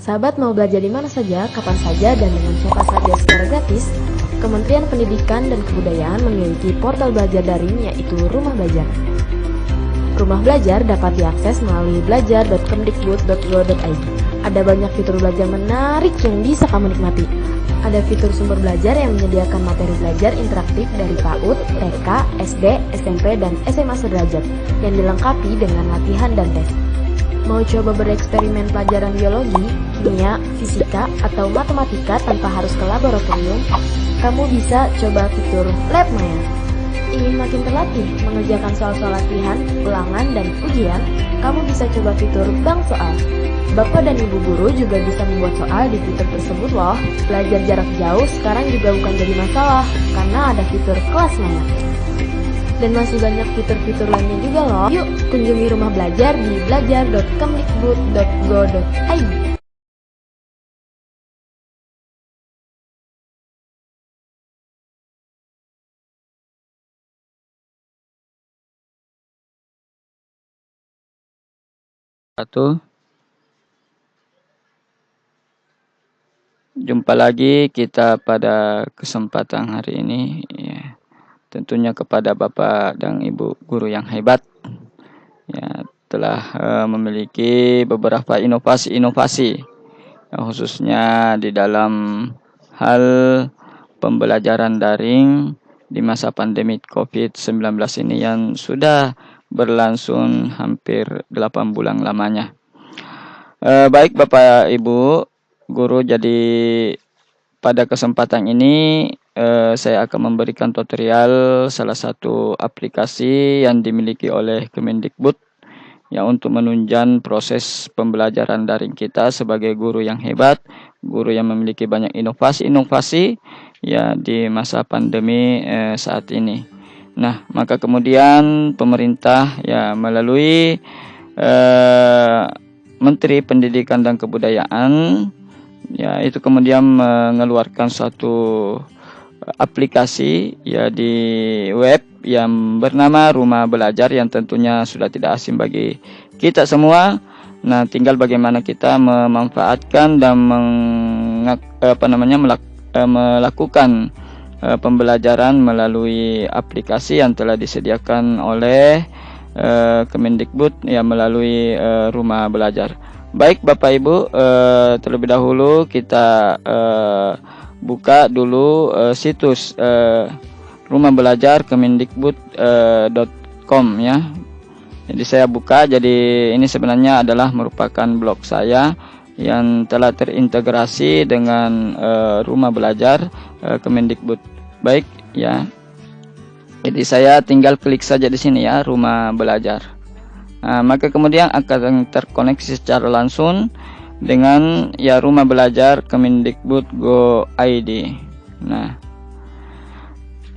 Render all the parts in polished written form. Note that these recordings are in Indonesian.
Sahabat mau belajar di mana saja, kapan saja, dan dengan siapa saja secara gratis, Kementerian Pendidikan dan Kebudayaan memiliki portal belajar daring yaitu Rumah Belajar. Rumah Belajar dapat diakses melalui belajar.kemdikbud.go.id. Ada banyak fitur belajar menarik yang bisa kamu nikmati. Ada fitur sumber belajar yang menyediakan materi belajar interaktif dari PAUD, TK, SD, SMP, dan SMA sederajat yang dilengkapi dengan latihan dan tes. Mau coba bereksperimen pelajaran biologi, kimia, fisika, atau matematika tanpa harus ke laboratorium? Kamu bisa coba fitur Lab Maya. Ingin makin terlatih mengerjakan soal-soal latihan, ulangan, dan ujian? Kamu bisa coba fitur Bank Soal. Bapak dan Ibu guru juga bisa membuat soal di fitur tersebut loh. Belajar jarak jauh sekarang juga bukan jadi masalah, karena ada fitur Kelas Maya. Dan masih banyak fitur-fitur lainnya juga loh. Yuk, kunjungi Rumah Belajar di belajar.kemdikbud.go.id. Jumpa lagi kita pada kesempatan hari ini, ya, tentunya kepada Bapak dan Ibu guru yang hebat, ya, telah memiliki beberapa inovasi-inovasi, khususnya di dalam hal pembelajaran daring di masa pandemi COVID-19 ini yang sudah berlangsung hampir 8 bulan lamanya. Baik Bapak Ibu guru, jadi pada kesempatan ini saya akan memberikan tutorial salah satu aplikasi yang dimiliki oleh Kemendikbud, ya, untuk menunjang proses pembelajaran daring kita sebagai guru yang hebat, guru yang memiliki banyak inovasi-inovasi, ya, di masa pandemi saat ini. Nah, maka kemudian pemerintah, ya, melalui Menteri Pendidikan dan Kebudayaan, ya, itu kemudian mengeluarkan suatu aplikasi, ya, di web yang bernama Rumah Belajar, yang tentunya sudah tidak asing bagi kita semua. Nah, tinggal bagaimana kita memanfaatkan dan melakukan pembelajaran melalui aplikasi yang telah disediakan oleh Kemendikbud, ya, melalui Rumah Belajar. Baik Bapak Ibu, terlebih dahulu kita buka dulu situs Rumah Belajar kemendikbud.com, ya. Jadi saya buka, jadi ini sebenarnya adalah merupakan blog saya yang telah terintegrasi dengan Rumah Belajar Kemendikbud. Baik, ya. Jadi saya tinggal klik saja di sini, ya, Rumah Belajar. Nah, maka kemudian akan terkoneksi secara langsung dengan, ya, Rumah Belajar Kemendikbud.go.id. Nah,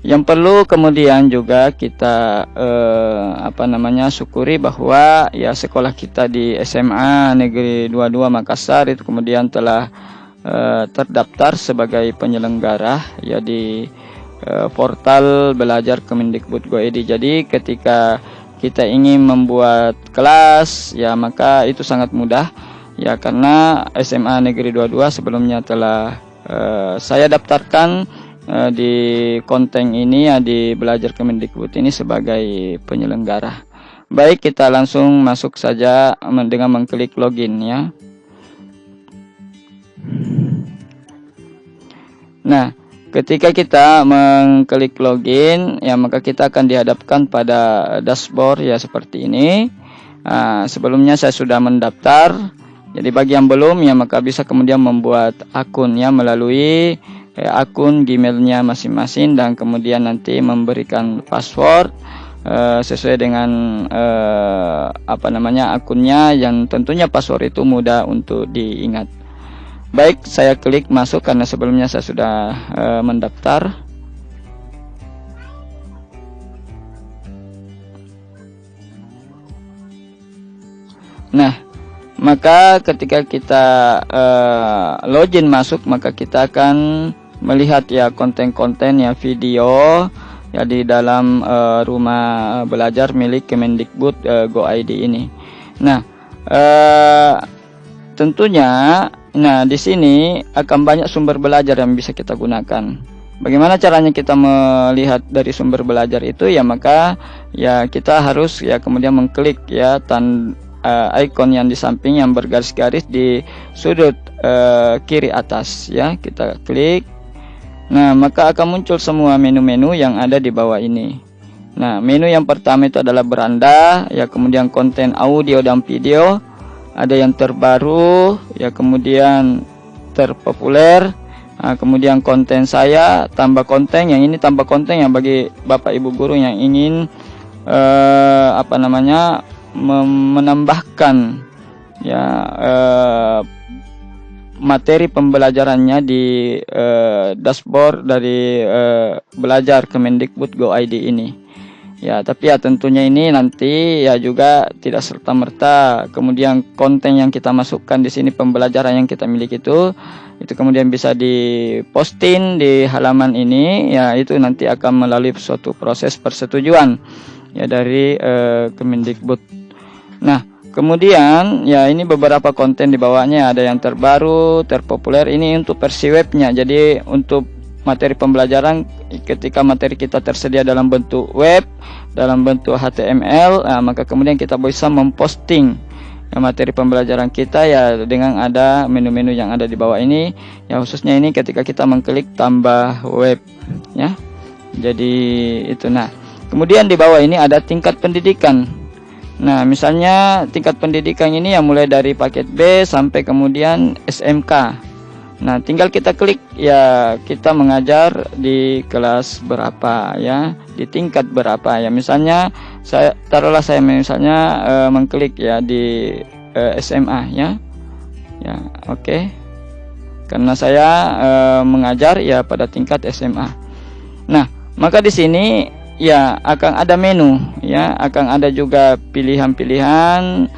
yang perlu kemudian juga kita syukuri bahwa, ya, sekolah kita di SMA Negeri 22 Makassar itu kemudian telah terdaftar sebagai penyelenggara, ya, di portal belajar Kemendikbud.go.id. Jadi ketika kita ingin membuat kelas, ya, maka itu sangat mudah, ya, karena SMA Negeri 22 sebelumnya telah saya daftarkan di konten ini, ya, di belajar Kemendikbud ini sebagai penyelenggara. Baik, kita langsung masuk saja dengan mengklik login, ya. Nah, ketika kita mengklik login, ya, maka kita akan dihadapkan pada dashboard, ya, seperti ini. Sebelumnya saya sudah mendaftar. Jadi bagi yang belum, ya, maka bisa kemudian membuat akun, ya, melalui akun Gmailnya masing-masing, dan kemudian nanti memberikan password sesuai dengan akunnya, yang tentunya password itu mudah untuk diingat. Baik, saya klik masuk karena sebelumnya saya sudah mendaftar. Nah, maka ketika kita login masuk, maka kita akan melihat, ya, konten-konten, ya, video, ya, di dalam Rumah Belajar milik Kemendikbud.go.id ini. Nah, tentunya Nah, di sini akan banyak sumber belajar yang bisa kita gunakan. Bagaimana caranya kita melihat dari sumber belajar itu ya, maka ya kita harus ya kemudian mengklik ya icon yang di samping yang bergaris-garis di sudut kiri atas ya, kita klik. Nah, maka akan muncul semua menu-menu yang ada di bawah ini. Nah, menu yang pertama itu adalah beranda ya, kemudian konten audio dan video, ada yang terbaru ya, kemudian terpopuler. Nah, kemudian konten saya, tambah konten. Yang ini tambah konten yang bagi Bapak Ibu guru yang ingin menambahkan ya materi pembelajarannya di dashboard dari belajar Kemendikbud Go ID ini. Ya, tapi ya tentunya ini nanti ya juga tidak serta-merta kemudian konten yang kita masukkan di sini, pembelajaran yang kita miliki itu kemudian bisa diposting di halaman ini ya, itu nanti akan melalui suatu proses persetujuan ya dari Kemendikbud. Nah, kemudian ya ini beberapa konten di bawahnya, ada yang terbaru, terpopuler, ini untuk versi webnya. Jadi untuk materi pembelajaran, ketika materi kita tersedia dalam bentuk web, dalam bentuk HTML, maka kemudian kita bisa memposting ya, materi pembelajaran kita ya dengan ada menu-menu yang ada di bawah ini ya, khususnya ini ketika kita mengklik tambah web ya. Jadi itu. Nah, kemudian di bawah ini ada tingkat pendidikan. Nah, misalnya tingkat pendidikan ini yang mulai dari paket B sampai kemudian SMK. Nah, tinggal kita klik ya, kita mengajar di kelas berapa ya, di tingkat berapa ya. Misalnya saya misalnya mengklik ya di SMA ya. Ya, oke. Karena saya mengajar ya pada tingkat SMA. Nah, maka di sini ya akan ada menu ya, akan ada juga pilihan-pilihan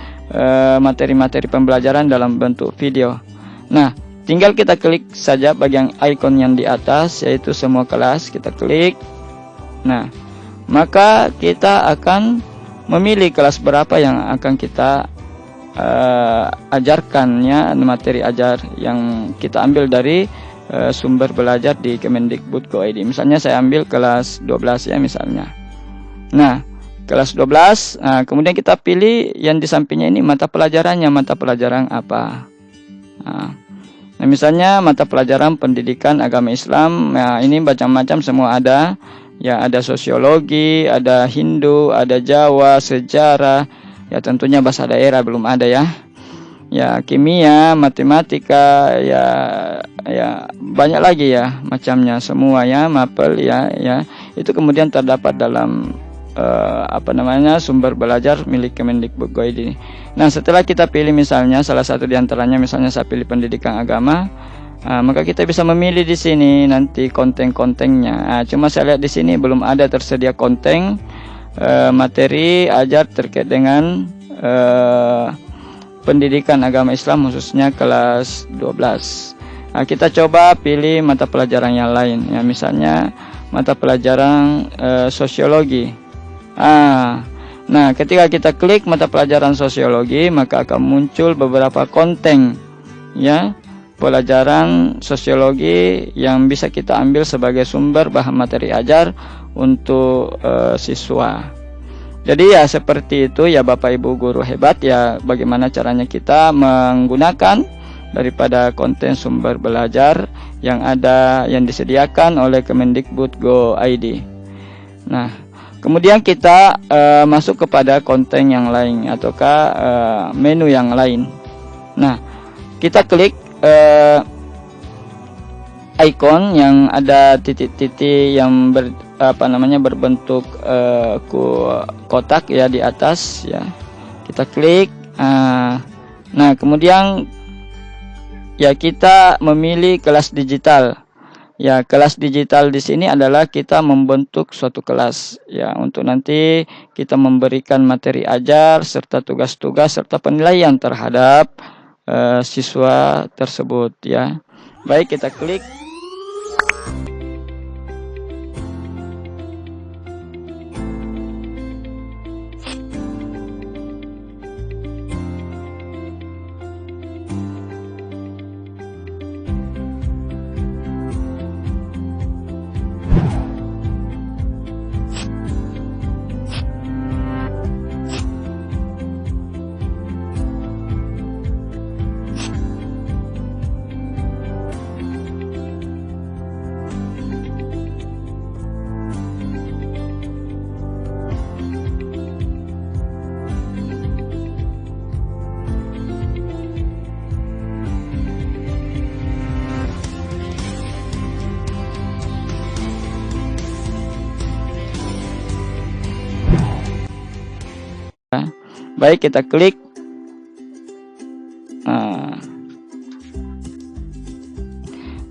materi-materi pembelajaran dalam bentuk video. Nah, tinggal kita klik saja bagian icon yang di atas, yaitu semua kelas, kita klik. Nah, maka kita akan memilih kelas berapa yang akan kita ajarkannya, materi ajar yang kita ambil dari sumber belajar di Kemendikbud Go ID. Misalnya saya ambil kelas 12 ya misalnya. Nah, kelas 12, kemudian kita pilih yang di sampingnya ini mata pelajarannya, mata pelajaran apa. Nah, misalnya mata pelajaran pendidikan agama Islam, nah ini macam-macam semua ada. Ya, ada sosiologi, ada Hindu, ada Jawa, sejarah, ya tentunya bahasa daerah belum ada ya. Ya, kimia, matematika, ya banyak lagi ya macamnya semua ya, mapel ya. Itu kemudian terdapat dalam sumber belajar milik Kemendikbud Go ID. Nah, setelah kita pilih misalnya salah satu di antaranya, misalnya saya pilih pendidikan agama, maka kita bisa memilih di sini nanti konten-kontennya. Cuma saya lihat di sini belum ada tersedia konten materi ajar terkait dengan pendidikan agama Islam khususnya kelas 12. Kita coba pilih mata pelajaran yang lain ya, misalnya mata pelajaran sosiologi. Nah, ketika kita klik mata pelajaran sosiologi, maka akan muncul beberapa konten ya, pelajaran sosiologi yang bisa kita ambil sebagai sumber bahan materi ajar untuk siswa. Jadi ya seperti itu ya Bapak Ibu guru hebat ya, bagaimana caranya kita menggunakan daripada konten sumber belajar yang ada, yang disediakan oleh Kemendikbud Go ID. Nah, kemudian kita masuk kepada konten yang lain ataukah menu yang lain. Nah, kita klik icon yang ada titik-titik yang berbentuk kotak ya di atas ya. Kita klik. Nah, kemudian ya kita memilih kelas digital. Ya, kelas digital di sini adalah kita membentuk suatu kelas ya, untuk nanti kita memberikan materi ajar serta tugas-tugas serta penilaian terhadap siswa tersebut ya. Baik, kita klik. Baik, kita klik. Nah,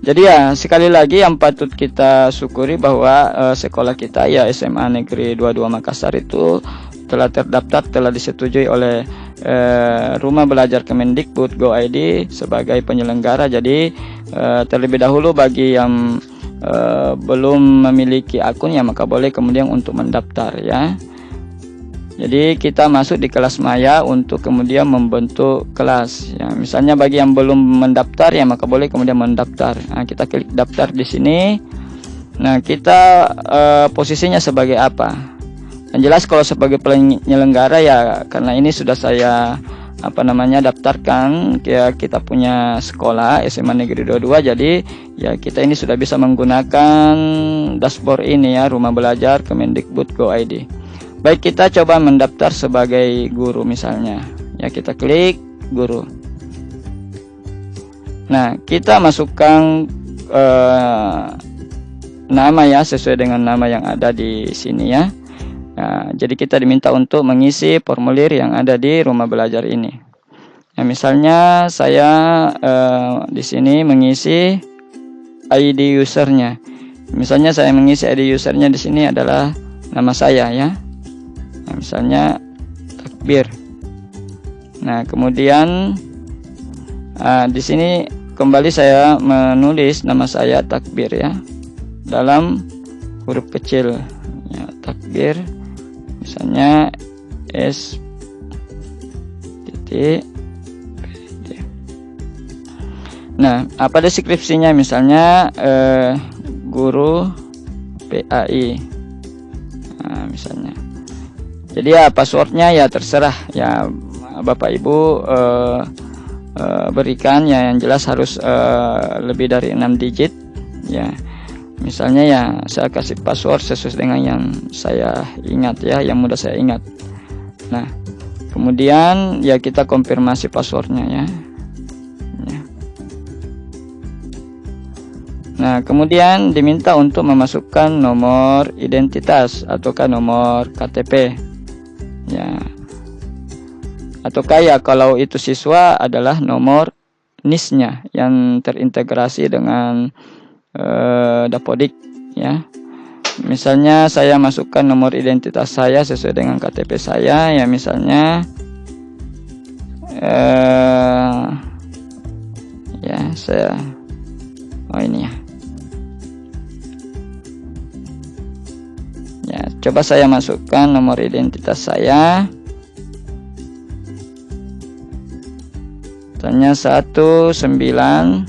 jadi ya sekali lagi yang patut kita syukuri bahwa sekolah kita ya SMA Negeri 22 Makassar itu telah terdaftar, telah disetujui oleh Rumah Belajar Kemendikbud Go ID sebagai penyelenggara. Jadi terlebih dahulu bagi yang belum memiliki akun ya maka boleh kemudian untuk mendaftar ya. Jadi kita masuk di kelas maya untuk kemudian membentuk kelas. Ya, misalnya bagi yang belum mendaftar ya maka boleh kemudian mendaftar. Nah, kita klik daftar di sini. Nah, kita posisinya sebagai apa? Yang jelas kalau sebagai penyelenggara ya karena ini sudah saya daftarkan ya, kita punya sekolah SMA Negeri 22, jadi ya kita ini sudah bisa menggunakan dashboard ini ya, Rumah Belajar Kemendikbud Go ID. Baik, kita coba mendaftar sebagai guru misalnya. Ya, kita klik guru. Nah, kita masukkan nama ya sesuai dengan nama yang ada di sini ya. Nah, jadi kita diminta untuk mengisi formulir yang ada di Rumah Belajar ini. Nah, misalnya saya di sini mengisi ID usernya. Misalnya saya mengisi ID usernya di sini adalah nama saya ya. Nah, misalnya Takbir. Nah, kemudian di sini kembali saya menulis nama saya Takbir ya, dalam huruf kecil ya, Takbir. Misalnya S titik. Nah, apa deskripsinya? Misalnya guru PAI. Nah, misalnya. Jadi ya passwordnya ya terserah ya Bapak Ibu berikan ya, yang jelas harus lebih dari 6 digit ya. Misalnya ya saya kasih password sesuai dengan yang saya ingat ya, yang mudah saya ingat. Nah, kemudian ya kita konfirmasi passwordnya ya. Nah, kemudian diminta untuk memasukkan nomor identitas ataukah nomor KTP ya, ataukah ya kalau itu siswa adalah nomor NIS-nya yang terintegrasi dengan Dapodik ya. Misalnya saya masukkan nomor identitas saya sesuai dengan KTP saya ya, misalnya ya saya ini ya, coba saya masukkan nomor identitas saya. Tanya 1905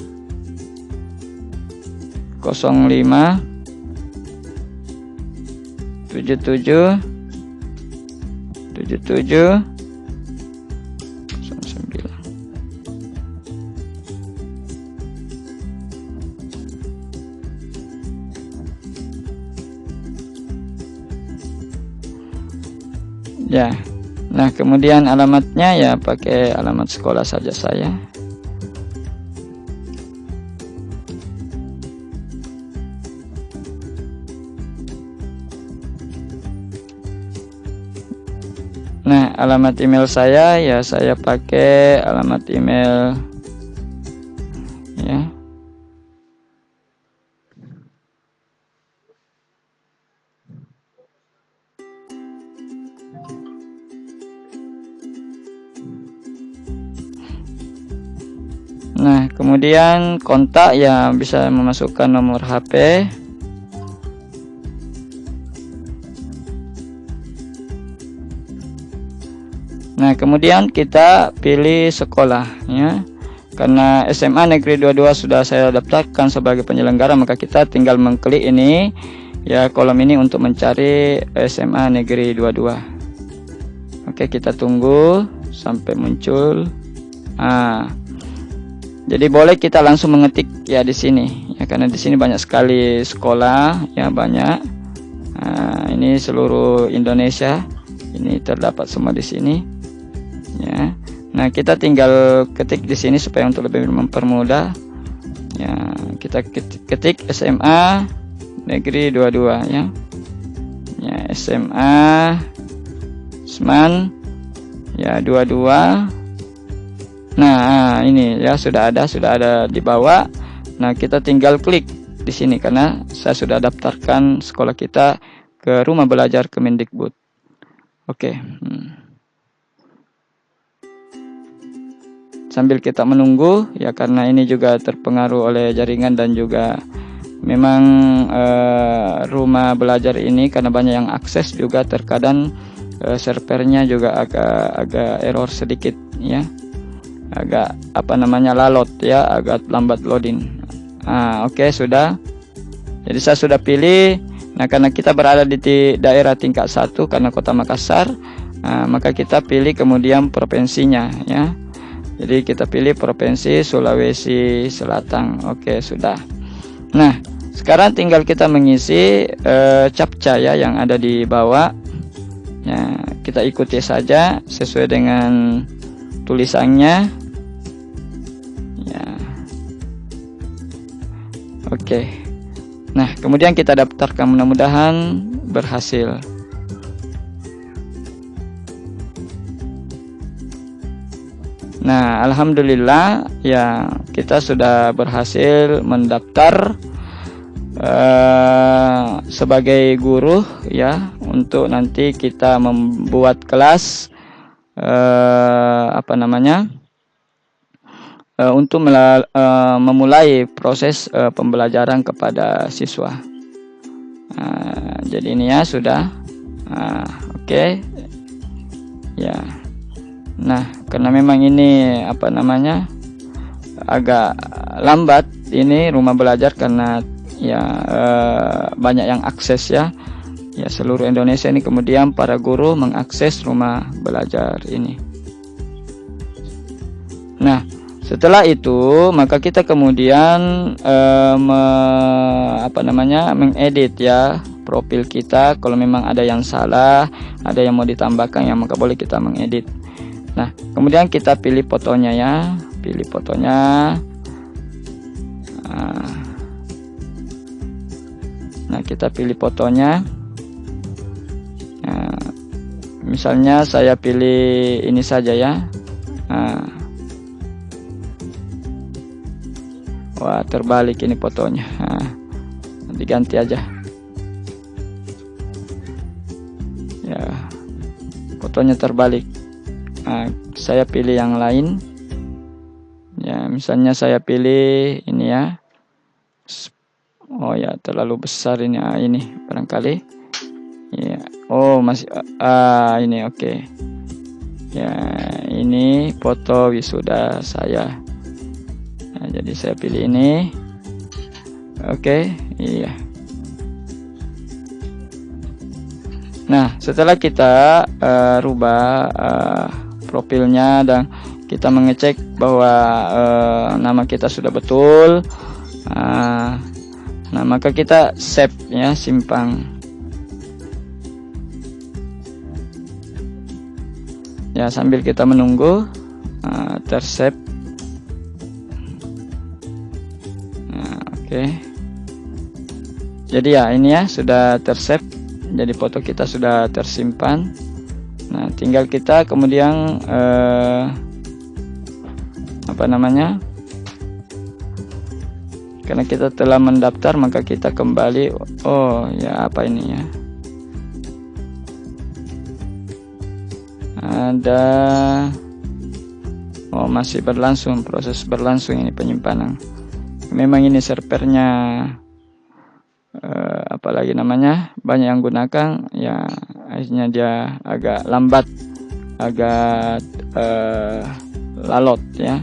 77 09. Ya. Nah, kemudian alamatnya ya pakai alamat sekolah saja saya. Nah, alamat email saya ya saya pakai alamat email ya. Nah, kemudian kontak ya bisa memasukkan nomor HP. Nah, kemudian kita pilih sekolah ya. Karena SMA Negeri 22 sudah saya daftarkan sebagai penyelenggara, maka kita tinggal mengklik ini ya, kolom ini untuk mencari SMA Negeri 22. Oke, kita tunggu sampai muncul. Jadi boleh kita langsung mengetik ya di sini ya, karena di sini banyak sekali sekolah ya, banyak. Ini seluruh Indonesia, ini terdapat semua di sini ya. Nah, kita tinggal ketik di sini supaya untuk lebih mempermudah ya, kita ketik SMA Negeri 22 ya. Ya, SMA Seman Ya, 22. Nah, ini ya sudah ada di bawah. Nah, kita tinggal klik di sini karena saya sudah daftarkan sekolah kita ke Rumah Belajar Kemendikbud. Oke. Sambil kita menunggu ya, karena ini juga terpengaruh oleh jaringan dan juga memang rumah belajar ini karena banyak yang akses juga terkadang servernya juga agak error sedikit ya, agak lalot ya, agak lambat loading. Oke, sudah. Jadi saya sudah pilih. Nah, karena kita berada di daerah tingkat 1 karena Kota Makassar, maka kita pilih kemudian provinsinya ya. Jadi kita pilih Provinsi Sulawesi Selatan. Oke, sudah. Nah, sekarang tinggal kita mengisi captcha ya yang ada di bawah. Ya, kita ikuti saja sesuai dengan tulisannya. Ya. Oke. Nah, kemudian kita daftarkan, mudah-mudahan berhasil. Nah, alhamdulillah ya, kita sudah berhasil mendaftar sebagai guru ya, untuk nanti kita membuat kelas untuk memulai proses pembelajaran kepada siswa. Jadi ini ya sudah. Oke. Ya. Nah, karena memang ini agak lambat ini rumah belajar karena ya banyak yang akses ya. Ya, seluruh Indonesia ini kemudian para guru mengakses rumah belajar ini. Nah, setelah itu maka kita kemudian mengedit ya profil kita. Kalau memang ada yang salah, ada yang mau ditambahkan ya, maka boleh kita mengedit. Nah, kemudian kita pilih fotonya ya, pilih fotonya. Nah, kita pilih fotonya. Nah, misalnya saya pilih ini saja ya. Wah, terbalik ini fotonya. Diganti aja. Ya, fotonya terbalik. Saya pilih yang lain ya, misalnya saya pilih ini ya. Oh ya, terlalu besar ini. Ini barangkali ya. Oh, masih ini oke. Ya, ini foto wisuda saya. Nah, jadi saya pilih ini. Oke, iya. Nah, setelah kita rubah profilnya dan kita mengecek bahwa nama kita sudah betul, nah maka kita save ya, simpan ya, sambil kita menunggu tersave. Oke. Jadi ya ini ya sudah tersave, jadi foto kita sudah tersimpan. Nah, tinggal kita kemudian karena kita telah mendaftar maka kita kembali. Oh ya, apa ini ya, ada masih berlangsung, proses berlangsung ini penyimpanan. Memang ini servernya banyak yang gunakan ya, akhirnya dia agak lambat, agak lalot ya.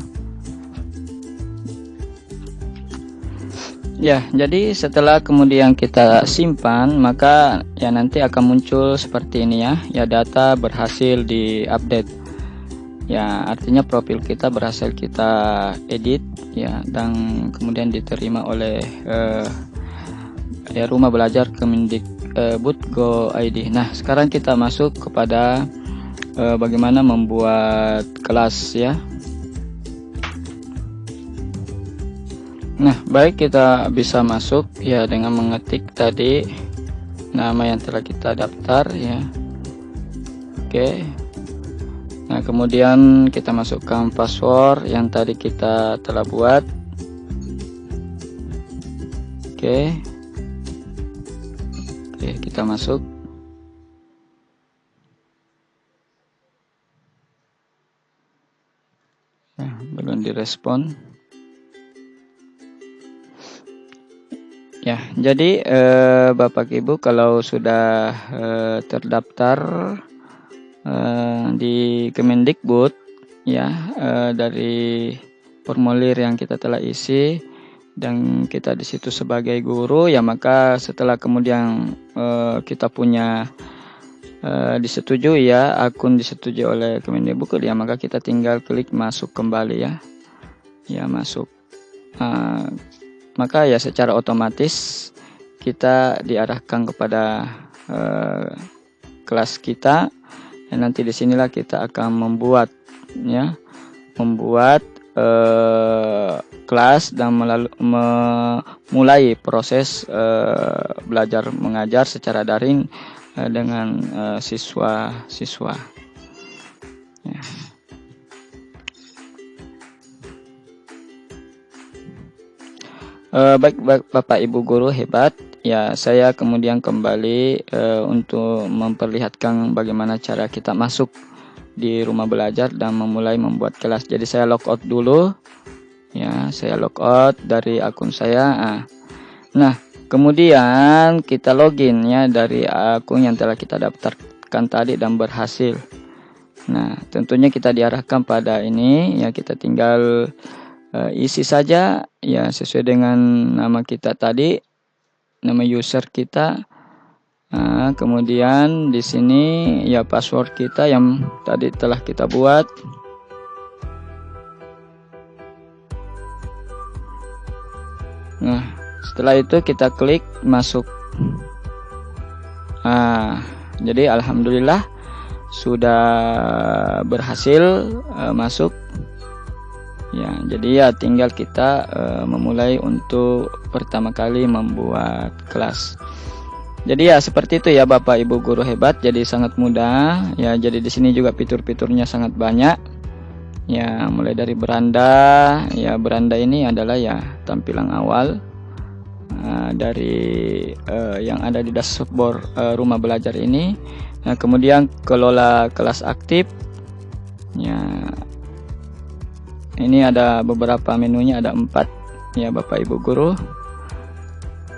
Ya, jadi setelah kemudian kita simpan, maka ya nanti akan muncul seperti ini ya. Ya, data berhasil diupdate. Ya, artinya profil kita berhasil kita edit ya, dan kemudian diterima oleh Rumah Belajar Kemendikbud Go ID. Nah, sekarang kita masuk kepada bagaimana membuat kelas ya. Nah, baik, kita bisa masuk ya dengan mengetik tadi nama yang telah kita daftar ya. Oke. Nah, kemudian kita masukkan password yang tadi kita telah buat. Oke, kita masuk. Nah, belum direspon. Ya, jadi Bapak Ibu kalau sudah terdaftar di Kemendikbud, ya, dari formulir yang kita telah isi dan kita di situ sebagai guru, ya, maka setelah kemudian kita punya disetujui, ya, akun disetujui oleh Kemendikbud, ya, maka kita tinggal klik masuk kembali, ya, masuk. Maka ya secara otomatis kita diarahkan kepada kelas kita, dan nanti disinilah kita akan membuat kelas dan memulai proses belajar mengajar secara daring dengan siswa-siswa. Ya. Baik Bapak Ibu guru hebat, ya, saya kemudian kembali untuk memperlihatkan bagaimana cara kita masuk di rumah belajar dan memulai membuat kelas. Jadi saya logout dulu, ya, saya logout dari akun saya. Nah, kemudian kita login, ya, dari akun yang telah kita daftarkan tadi dan berhasil. Nah, tentunya kita diarahkan pada ini, ya, kita tinggal isi saja, ya, sesuai dengan nama kita tadi, nama user kita. Nah, kemudian di sini ya password kita yang tadi telah kita buat. Nah, setelah itu kita klik masuk. Jadi alhamdulillah sudah berhasil masuk. Ya, jadi ya tinggal kita memulai untuk pertama kali membuat kelas. Jadi ya seperti itu ya Bapak Ibu guru hebat. Jadi sangat mudah. Ya, jadi di sini juga fitur-fiturnya sangat banyak. Ya, mulai dari beranda. Ya, beranda ini adalah ya tampilan awal dari yang ada di dashboard rumah belajar ini. Nah, kemudian kelola kelas aktif. Ya. Ini ada beberapa menunya, ada 4 ya Bapak Ibu guru.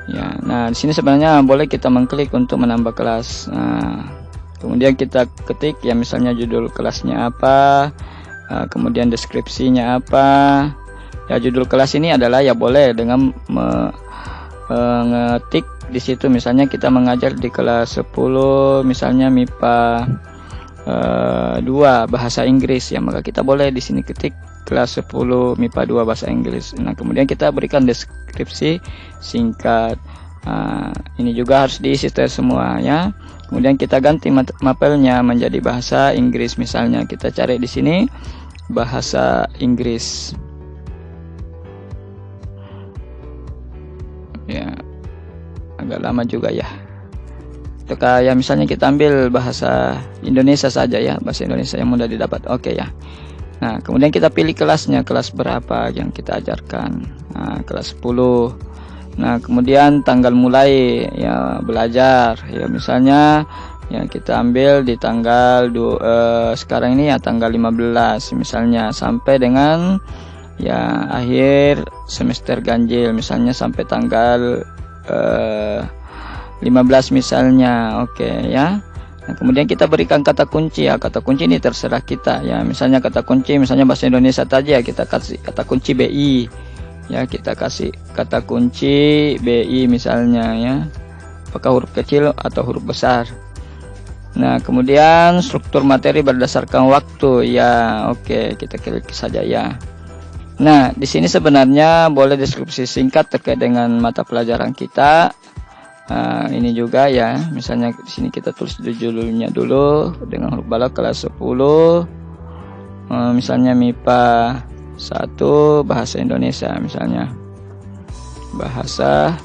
Ya, nah di sini sebenarnya boleh kita mengklik untuk menambah kelas. Nah, kemudian kita ketik ya misalnya judul kelasnya apa, kemudian deskripsinya apa. Ya, judul kelas ini adalah ya boleh dengan mengetik di situ misalnya kita mengajar di kelas 10 misalnya MIPA 2 bahasa Inggris, ya, maka kita boleh di sini ketik kelas 10 MIPA 2 bahasa Inggris. Nah, kemudian kita berikan deskripsi singkat. Ini juga harus diisi semua, ya. Kemudian kita ganti mapelnya menjadi bahasa Inggris, misalnya kita cari di sini bahasa Inggris. Ya, agak lama juga ya. Itu kayak misalnya kita ambil bahasa Indonesia saja, ya, bahasa Indonesia yang mudah didapat. Oke, ya. Nah, kemudian kita pilih kelasnya, kelas berapa yang kita ajarkan. Nah, kelas 10. Nah, kemudian tanggal mulai ya belajar, ya misalnya ya kita ambil di tanggal sekarang ini ya tanggal 15 misalnya sampai dengan ya akhir semester ganjil misalnya sampai tanggal 15 misalnya. Oke, ya. Nah, kemudian kita berikan kata kunci, ya, kata kunci ini terserah kita, ya, misalnya kata kunci misalnya bahasa Indonesia tadi, ya, kita kasih kata kunci BI, ya, kita kasih kata kunci BI misalnya, ya, apakah huruf kecil atau huruf besar. Nah, kemudian struktur materi berdasarkan waktu, ya, oke, kita klik saja, ya. Nah, di sini sebenarnya boleh deskripsi singkat terkait dengan mata pelajaran kita. Ini juga ya, misalnya di sini kita tulis judulnya dulu dengan huruf balok kelas 10. Misalnya MIPA 1 bahasa Indonesia misalnya. Bahasa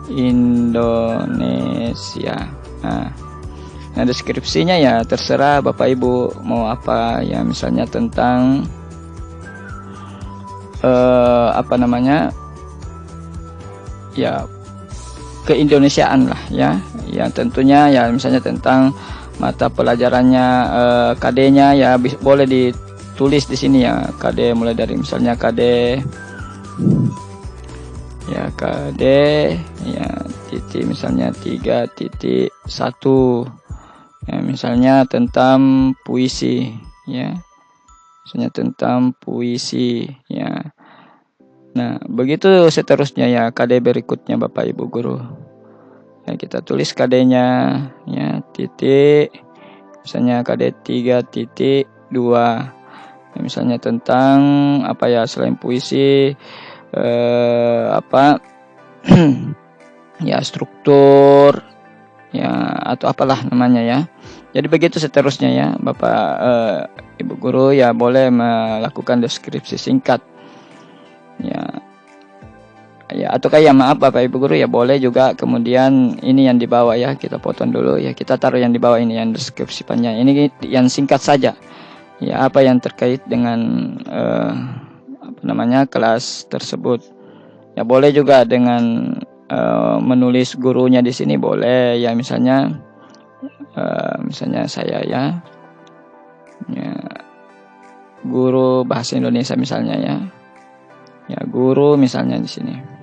Indonesia. Nah, Nah, deskripsinya ya terserah Bapak Ibu mau apa ya, misalnya tentang apa namanya ya, keindonesiaan lah ya. Ya tentunya ya misalnya tentang mata pelajarannya, KD-nya ya boleh ditulis di sini ya, KD mulai dari misalnya KD ya, KD ya titik misalnya 3.1 ya, misalnya tentang puisi ya, misalnya tentang puisi ya. Nah, begitu seterusnya ya, KD berikutnya Bapak Ibu guru. Ya, kita tulis KD-nya ya, titik misalnya KD 3.2 ya, misalnya tentang apa ya, selain puisi apa ya, struktur ya, atau apalah namanya ya. Jadi begitu seterusnya ya Bapak Ibu guru ya, boleh melakukan deskripsi singkat ya. Ya, atau kayak maaf Bapak Ibu guru ya, boleh juga kemudian ini yang di bawah ya, kita potong dulu ya, kita taruh yang di bawah ini yang deskripsi panjang. Ini yang singkat saja ya, apa yang terkait dengan apa namanya, kelas tersebut. Ya boleh juga dengan menulis gurunya di sini boleh ya, misalnya misalnya saya ya, guru bahasa Indonesia misalnya ya, ya guru misalnya di sini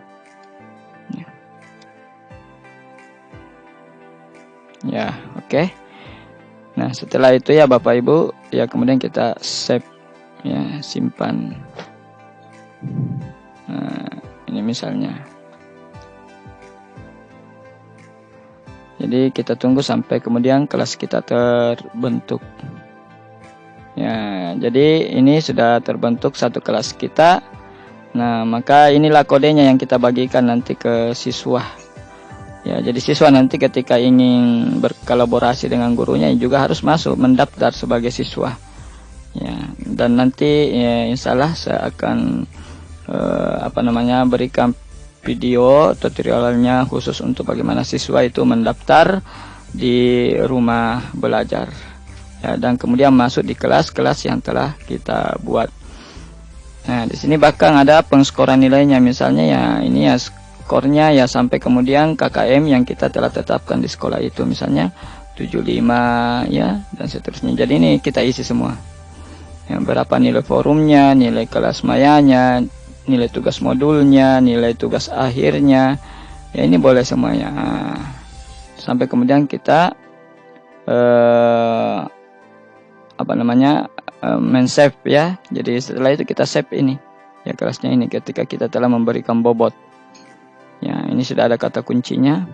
ya, oke. Nah setelah itu ya Bapak Ibu ya, kemudian kita save ya, simpan. Nah ini misalnya, jadi kita tunggu sampai kemudian kelas kita terbentuk ya. Jadi ini sudah terbentuk satu kelas kita. Nah maka inilah kodenya yang kita bagikan nanti ke siswa ya. Jadi siswa nanti ketika ingin berkolaborasi dengan gurunya juga harus masuk mendaftar sebagai siswa ya. Dan nanti ya, insya Allah saya akan apa namanya, berikan video tutorialnya khusus untuk bagaimana siswa itu mendaftar di rumah belajar ya, dan kemudian masuk di kelas-kelas yang telah kita buat. Nah di sini bahkan ada pengskoran nilainya, misalnya ya ini ya skornya ya sampai kemudian KKM yang kita telah tetapkan di sekolah itu, misalnya 75 ya, dan seterusnya. Jadi ini kita isi semua ya, berapa nilai forumnya, nilai kelas mayanya, nilai tugas modulnya, nilai tugas akhirnya ya, ini boleh semuanya. Nah, sampai kemudian kita apa namanya, men-save ya. Jadi setelah itu kita save ini ya, kelasnya ini ketika kita telah memberikan bobot ya. Ini sudah ada kata kuncinya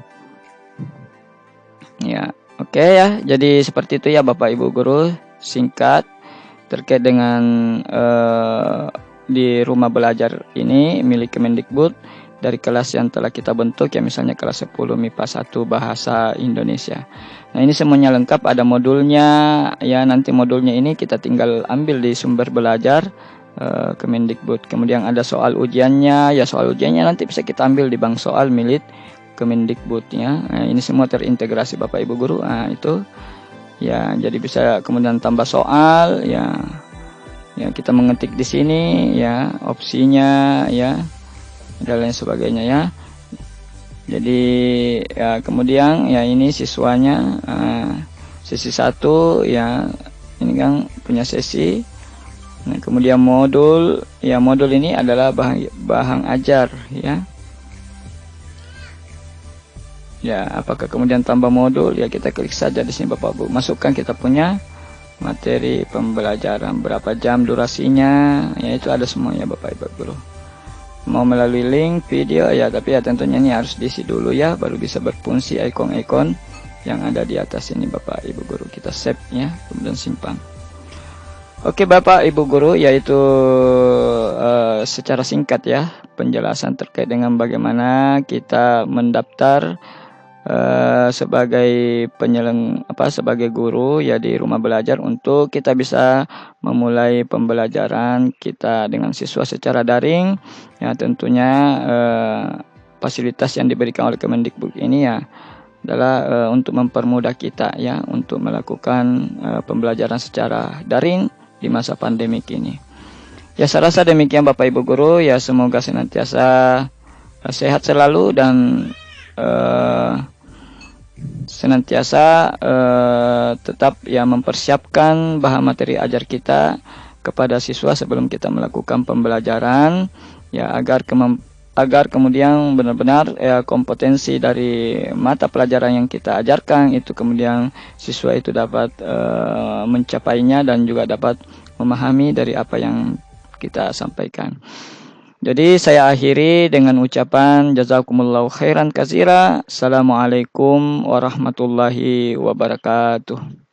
ya. Oke ya, jadi seperti itu ya Bapak Ibu guru, singkat terkait dengan di rumah belajar ini milik Kemendikbud dari kelas yang telah kita bentuk ya, misalnya kelas 10 MIPA 1 Bahasa Indonesia. Nah ini semuanya lengkap, ada modulnya ya. Nanti modulnya ini kita tinggal ambil di sumber belajar Kemendikbud. Kemudian ada soal ujiannya ya, soal ujiannya nanti bisa kita ambil di bank soal milik Kemendikbud ya. Nah, ini semua terintegrasi Bapak Ibu guru. Nah itu ya, jadi bisa kemudian tambah soal ya. Ya kita mengetik di sini ya, opsinya ya, dan lain sebagainya ya. Jadi ya kemudian ya ini siswanya sesi 1 ya, ini kan punya sesi. Nah kemudian modul ya, modul ini adalah bahan ajar ya. Ya apakah kemudian tambah modul ya, kita klik saja di sini Bapak Bu, masukkan kita punya materi pembelajaran, berapa jam durasinya ya, itu ada semuanya Bapak Ibu guru. Mau melalui link video ya, tapi ya tentunya ini harus diisi dulu ya, baru bisa berfungsi ikon-ikon yang ada di atas ini Bapak Ibu guru. Kita save ya, kemudian simpan. Oke Bapak Ibu guru, yaitu secara singkat ya penjelasan terkait dengan bagaimana kita mendaftar sebagai sebagai guru ya di rumah belajar, untuk kita bisa memulai pembelajaran kita dengan siswa secara daring ya. Tentunya fasilitas yang diberikan oleh Kemendikbud ini ya adalah untuk mempermudah kita ya untuk melakukan pembelajaran secara daring di masa pandemik ini. Ya, saya rasa demikian Bapak Ibu guru, ya semoga senantiasa sehat selalu dan senantiasa tetap ya mempersiapkan bahan materi ajar kita kepada siswa sebelum kita melakukan pembelajaran ya agar kemudian benar-benar ya kompetensi dari mata pelajaran yang kita ajarkan itu kemudian siswa itu dapat mencapainya dan juga dapat memahami dari apa yang kita sampaikan. Jadi saya akhiri dengan ucapan jazakumullahu khairan katsira. Assalamualaikum warahmatullahi wabarakatuh.